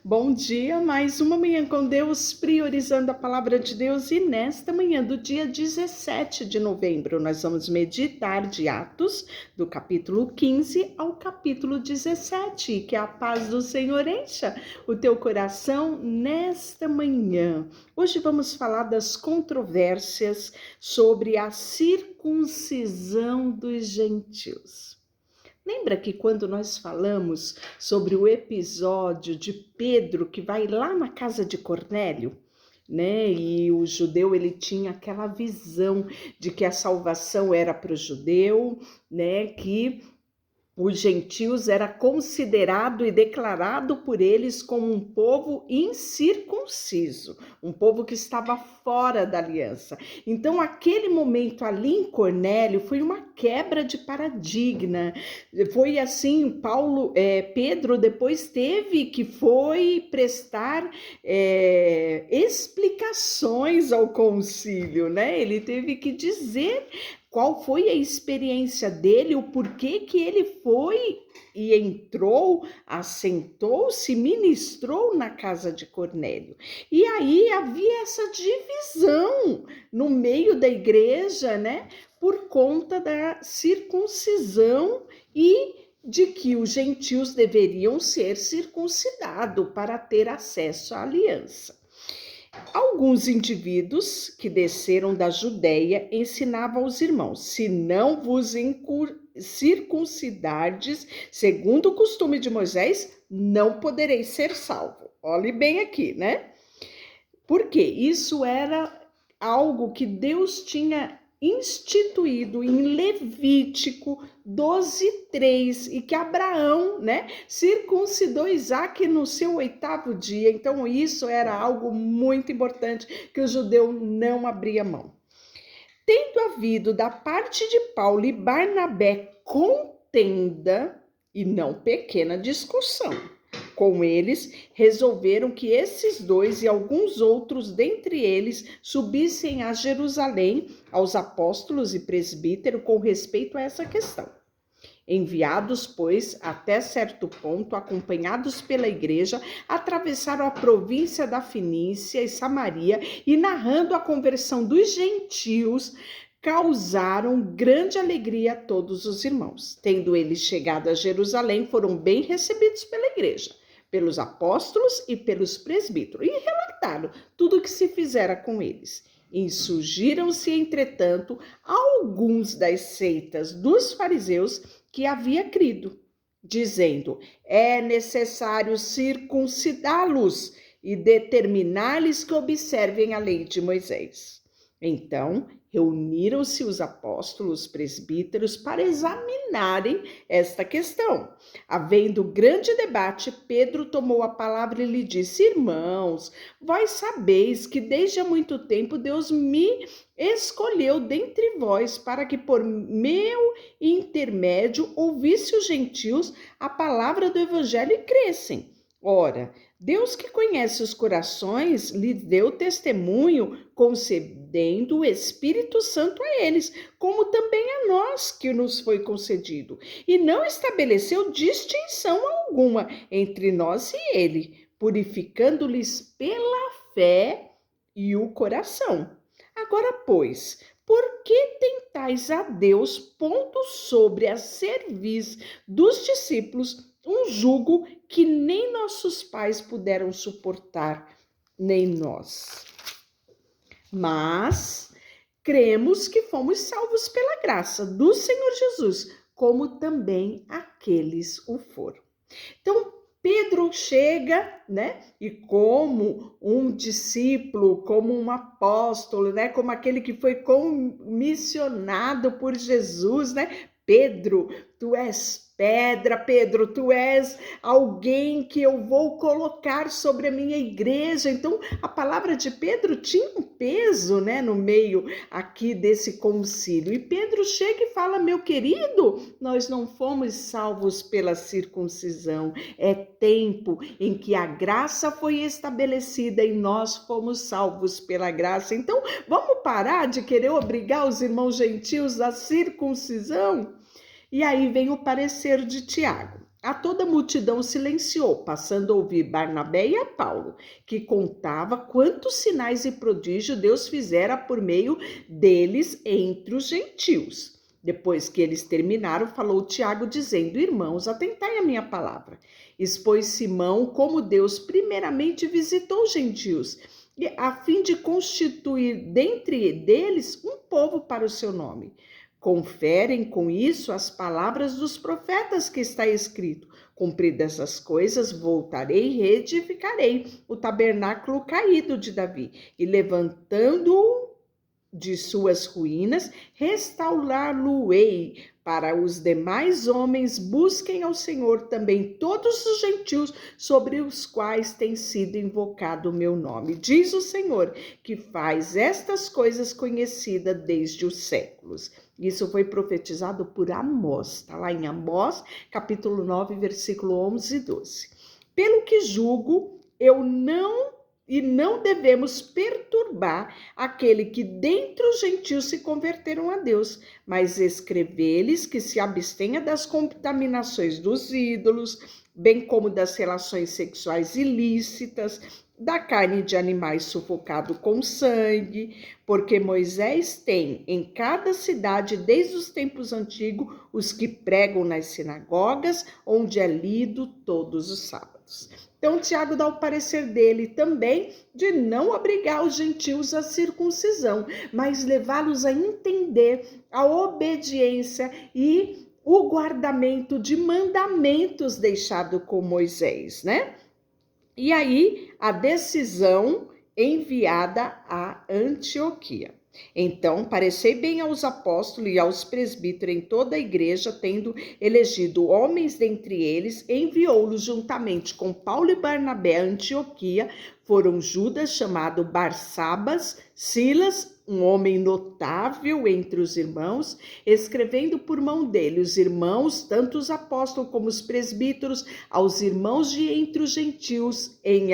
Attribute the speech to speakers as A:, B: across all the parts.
A: Bom dia, mais uma manhã com Deus, priorizando a palavra de Deus. E nesta manhã do dia 17 de novembro, nós vamos meditar de Atos, do capítulo 15 ao capítulo 17. Que a paz do Senhor encha o teu coração nesta manhã. Hoje vamos falar das controvérsias sobre a circuncisão dos gentios. Lembra que quando nós falamos sobre o episódio de Pedro que vai lá na casa de Cornélio, né? E o judeu ele tinha aquela visão de que a salvação era para o judeu, né? Que os gentios era considerado e declarado por eles como um povo incircunciso, um povo que estava fora da aliança. Então, aquele momento ali em Cornélio foi uma quebra de paradigma. Foi assim, Pedro depois teve que prestar explicações ao concílio, né? Ele teve que dizer qual foi a experiência dele, o porquê que ele foi e entrou, assentou-se, ministrou na casa de Cornélio. E aí havia essa divisão no meio da igreja, né? Por conta da circuncisão e de que os gentios deveriam ser circuncidados para ter acesso à aliança. Alguns indivíduos que desceram da Judéia ensinavam aos irmãos: se não vos circuncidardes segundo o costume de Moisés, não podereis ser salvo. Olhe bem aqui, né? Porque isso era algo que Deus tinha instituído em Levítico 12:3 e que Abraão, né, circuncidou Isaque no seu 8º dia. Então isso era algo muito importante que o judeu não abria mão. Tendo havido da parte de Paulo e Barnabé contenda e não pequena discussão com eles, resolveram que esses dois e alguns outros dentre eles subissem a Jerusalém aos apóstolos e presbíteros com respeito a essa questão. Enviados, pois, até certo ponto, acompanhados pela igreja, atravessaram a província da Fenícia e Samaria e, narrando a conversão dos gentios, causaram grande alegria a todos os irmãos. Tendo eles chegado a Jerusalém, foram bem recebidos pela igreja, pelos apóstolos e pelos presbíteros, e relataram tudo o que se fizera com eles. Insurgiram-se, entretanto, alguns das seitas dos fariseus que havia crido, dizendo: é necessário circuncidá-los e determinar-lhes que observem a lei de Moisés. Então, reuniram-se os apóstolos presbíteros para examinarem esta questão. Havendo grande debate, Pedro tomou a palavra e lhe disse: irmãos, vós sabeis que desde há muito tempo Deus me escolheu dentre vós para que por meu intermédio ouvisse os gentios a palavra do evangelho e crescem. Ora, Deus que conhece os corações lhe deu testemunho, concedendo o Espírito Santo a eles, como também a nós que nos foi concedido, e não estabeleceu distinção alguma entre nós e ele, purificando-lhes pela fé e o coração. Agora, pois, por que tentais a Deus, pondo sobre a cerviz dos discípulos um jugo que nem nossos pais puderam suportar, nem nós? Mas cremos que fomos salvos pela graça do Senhor Jesus, como também aqueles o foram. Então, Pedro chega, né? E como um discípulo, como um apóstolo, né? Como aquele que foi comissionado por Jesus, né? Pedro, tu és pedra, Pedro, tu és alguém que eu vou colocar sobre a minha igreja. Então, a palavra de Pedro tinha um peso, né, no meio aqui desse concílio. E Pedro chega e fala: meu querido, nós não fomos salvos pela circuncisão. É tempo em que a graça foi estabelecida e nós fomos salvos pela graça. Então, vamos parar de querer obrigar os irmãos gentios à circuncisão? E aí vem o parecer de Tiago. A toda a multidão silenciou, passando a ouvir Barnabé e a Paulo, que contava quantos sinais e prodígios Deus fizera por meio deles entre os gentios. Depois que eles terminaram, falou Tiago, dizendo: Irmãos, atentai à minha palavra. Expôs Simão como Deus primeiramente visitou os gentios, a fim de constituir dentre deles um povo para o seu nome. Conferem com isso as palavras dos profetas que está escrito: cumpridas essas coisas, voltarei e reedificarei o tabernáculo caído de Davi, e levantando-o de suas ruínas, restaurá-lo-ei. Para os demais homens, busquem ao Senhor também todos os gentios sobre os quais tem sido invocado o meu nome. Diz o Senhor, que faz estas coisas conhecidas desde os séculos. Isso foi profetizado por Amós, está lá em Amós, capítulo 9, versículo 11 e 12. Pelo que julgo, não devemos perturbar aquele que dentre os gentios se converteram a Deus, mas escrever-lhes que se abstenha das contaminações dos ídolos, bem como das relações sexuais ilícitas, da carne de animais sufocado com sangue, porque Moisés tem em cada cidade, desde os tempos antigos, os que pregam nas sinagogas, onde é lido todos os sábados. Então, Tiago dá o parecer dele também de não obrigar os gentios à circuncisão, mas levá-los a entender a obediência e o guardamento de mandamentos deixado com Moisés, né? E aí, a decisão enviada a Antioquia. Então, parecei bem aos apóstolos e aos presbíteros em toda a igreja, tendo elegido homens dentre eles, enviou-los juntamente com Paulo e Barnabé a Antioquia. Foram Judas, chamado Barsabas, Silas, um homem notável entre os irmãos, escrevendo por mão dele os irmãos, tanto os apóstolos como os presbíteros, aos irmãos de entre os gentios em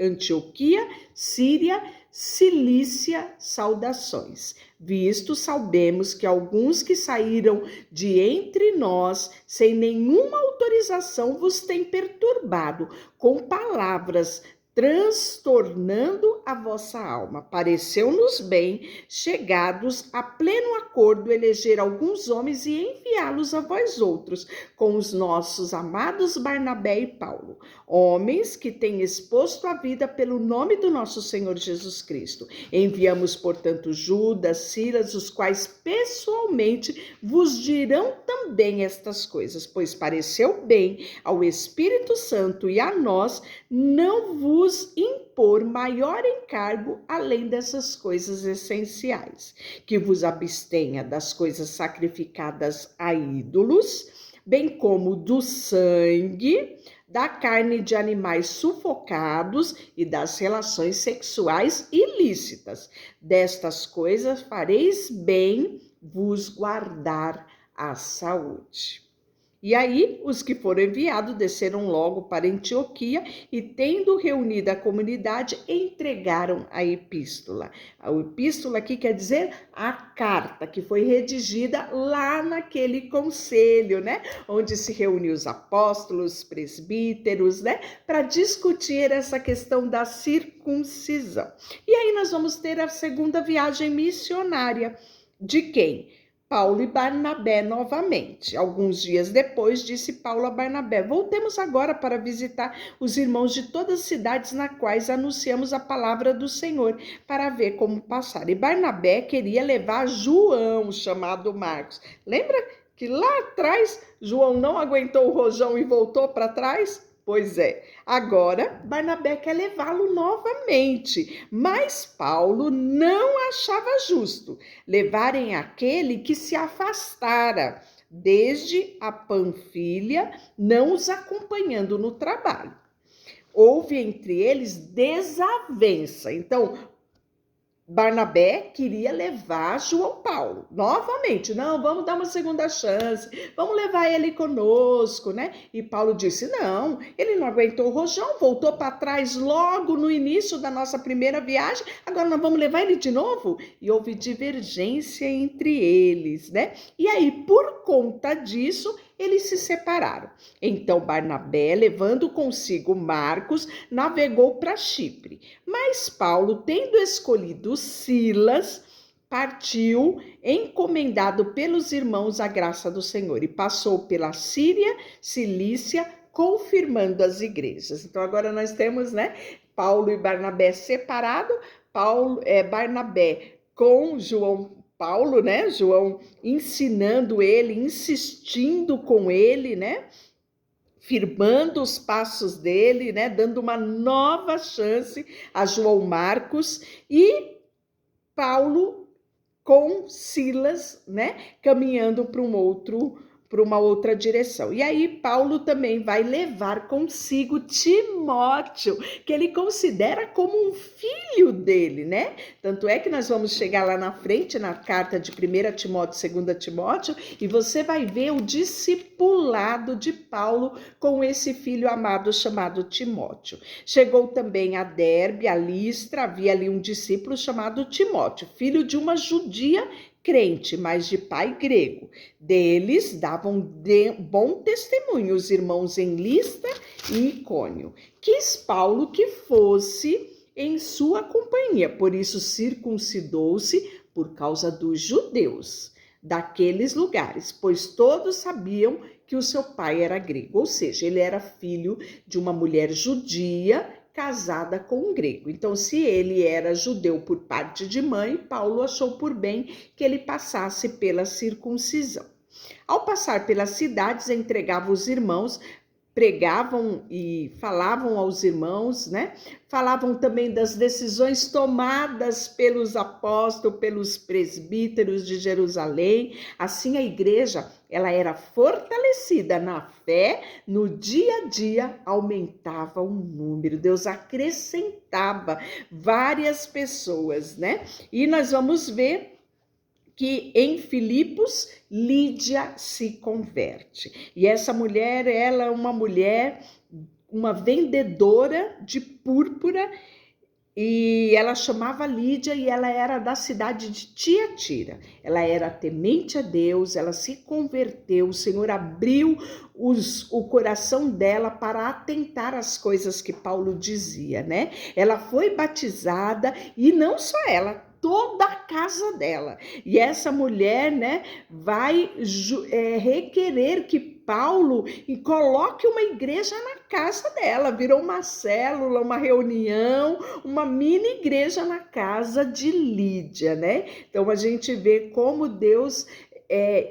A: Antioquia, Síria, Cilícia, saudações. Visto, sabemos que alguns que saíram de entre nós, sem nenhuma autorização, vos têm perturbado com palavras, transtornando a vossa alma. Pareceu-nos bem, chegados a pleno acordo, eleger alguns homens e enviá-los a vós outros, com os nossos amados Barnabé e Paulo, homens que têm exposto a vida pelo nome do nosso Senhor Jesus Cristo. Enviamos, portanto, Judas, Silas, os quais pessoalmente vos dirão também estas coisas, pois pareceu bem ao Espírito Santo e a nós não vos impor maior encargo além dessas coisas essenciais, que vos abstenha das coisas sacrificadas a ídolos, bem como do sangue, da carne de animais sufocados e das relações sexuais ilícitas. Destas coisas fareis bem vos guardar a saúde. E aí, os que foram enviados desceram logo para Antioquia e, tendo reunido a comunidade, entregaram a epístola. A epístola aqui quer dizer a carta, que foi redigida lá naquele conselho, né? Onde se reuniu os apóstolos, presbíteros, né? Para discutir essa questão da circuncisão. E aí nós vamos ter a segunda viagem missionária. De quem? Paulo e Barnabé novamente. Alguns dias depois, disse Paulo a Barnabé: voltemos agora para visitar os irmãos de todas as cidades nas quais anunciamos a palavra do Senhor, para ver como passar. E Barnabé queria levar João, chamado Marcos. Lembra que lá atrás João não aguentou o rojão e voltou para trás? Pois é, agora Barnabé quer levá-lo novamente, mas Paulo não achava justo levarem aquele que se afastara desde a Panfilha, não os acompanhando no trabalho. Houve entre eles desavença. Então, Barnabé queria levar João Paulo novamente. Não, vamos dar uma segunda chance, vamos levar ele conosco, né? E Paulo disse: não, ele não aguentou o rojão, voltou para trás logo no início da nossa primeira viagem, agora nós vamos levar ele de novo? E houve divergência entre eles, né? E aí, por conta disso, eles se separaram. Então Barnabé, levando consigo Marcos, navegou para Chipre. Mas Paulo, tendo escolhido Silas, partiu, encomendado pelos irmãos à graça do Senhor, e passou pela Síria, Cilícia, confirmando as igrejas. Então agora nós temos, né, Paulo e Barnabé separado, Barnabé com João Paulo, né, João ensinando ele, insistindo com ele, né, firmando os passos dele, né, dando uma nova chance a João Marcos, e Paulo com Silas, né, caminhando para uma outra direção. E aí Paulo também vai levar consigo Timóteo, que ele considera como um filho dele, né? Tanto é que nós vamos chegar lá na frente, na carta de 1 Timóteo, 2 Timóteo, e você vai ver o discipulado de Paulo com esse filho amado chamado Timóteo. Chegou também a Derbe, a Listra, havia ali um discípulo chamado Timóteo, filho de uma judia crente, mas de pai grego. Deles davam bom testemunho os irmãos em Listra e Icônio. Quis Paulo que fosse em sua companhia, por isso circuncidou-se por causa dos judeus daqueles lugares, pois todos sabiam que o seu pai era grego, ou seja, ele era filho de uma mulher judia casada com um grego. Então, se ele era judeu por parte de mãe, Paulo achou por bem que ele passasse pela circuncisão. Ao passar pelas cidades, entregava os irmãos, pregavam e falavam aos irmãos, né? Falavam também das decisões tomadas pelos apóstolos, pelos presbíteros de Jerusalém. Assim, a igreja, ela era fortalecida na fé, no dia a dia aumentava o número. Deus acrescentava várias pessoas, né? E nós vamos ver que em Filipos, Lídia se converte. E essa mulher, ela é uma vendedora de púrpura, e ela chamava Lídia e ela era da cidade de Tiatira. Ela era temente a Deus, ela se converteu, o Senhor abriu o coração dela para atentar às coisas que Paulo dizia, né? Ela foi batizada, e não só ela, toda a casa dela. E essa mulher, né, vai requerer que Paulo coloque uma igreja na casa dela. Virou uma célula, uma reunião, uma mini igreja na casa de Lídia, né? Então a gente vê como Deus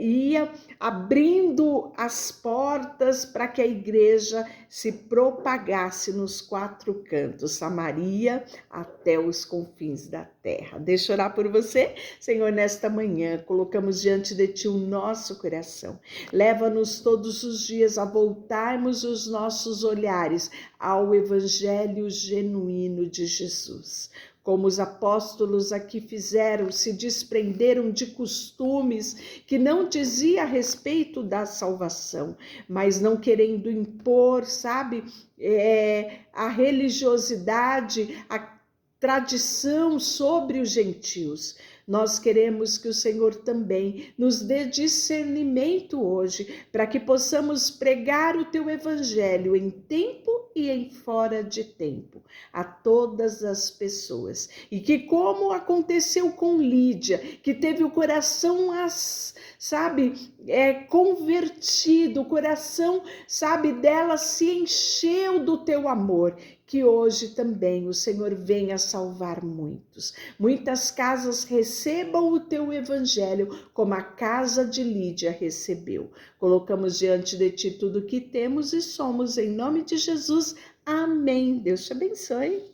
A: ia abrindo as portas para que a igreja se propagasse nos 4 cantos, Samaria até os confins da terra. Deixa eu orar por você, Senhor, nesta manhã. Colocamos diante de Ti o nosso coração. Leva-nos todos os dias a voltarmos os nossos olhares ao Evangelho genuíno de Jesus. Como os apóstolos aqui fizeram, se desprenderam de costumes que não diziam a respeito da salvação, mas não querendo impor, sabe, a religiosidade, a tradição sobre os gentios. Nós queremos que o Senhor também nos dê discernimento hoje, para que possamos pregar o Teu Evangelho em tempo e em fora de tempo, a todas as pessoas. E que, como aconteceu com Lídia, que teve o coração, convertido, o coração, dela se encheu do Teu amor, que hoje também o Senhor venha salvar muitos. Muitas casas recebam o Teu Evangelho, como a casa de Lídia recebeu. Colocamos diante de Ti tudo o que temos e somos, em nome de Jesus. Amém. Deus te abençoe.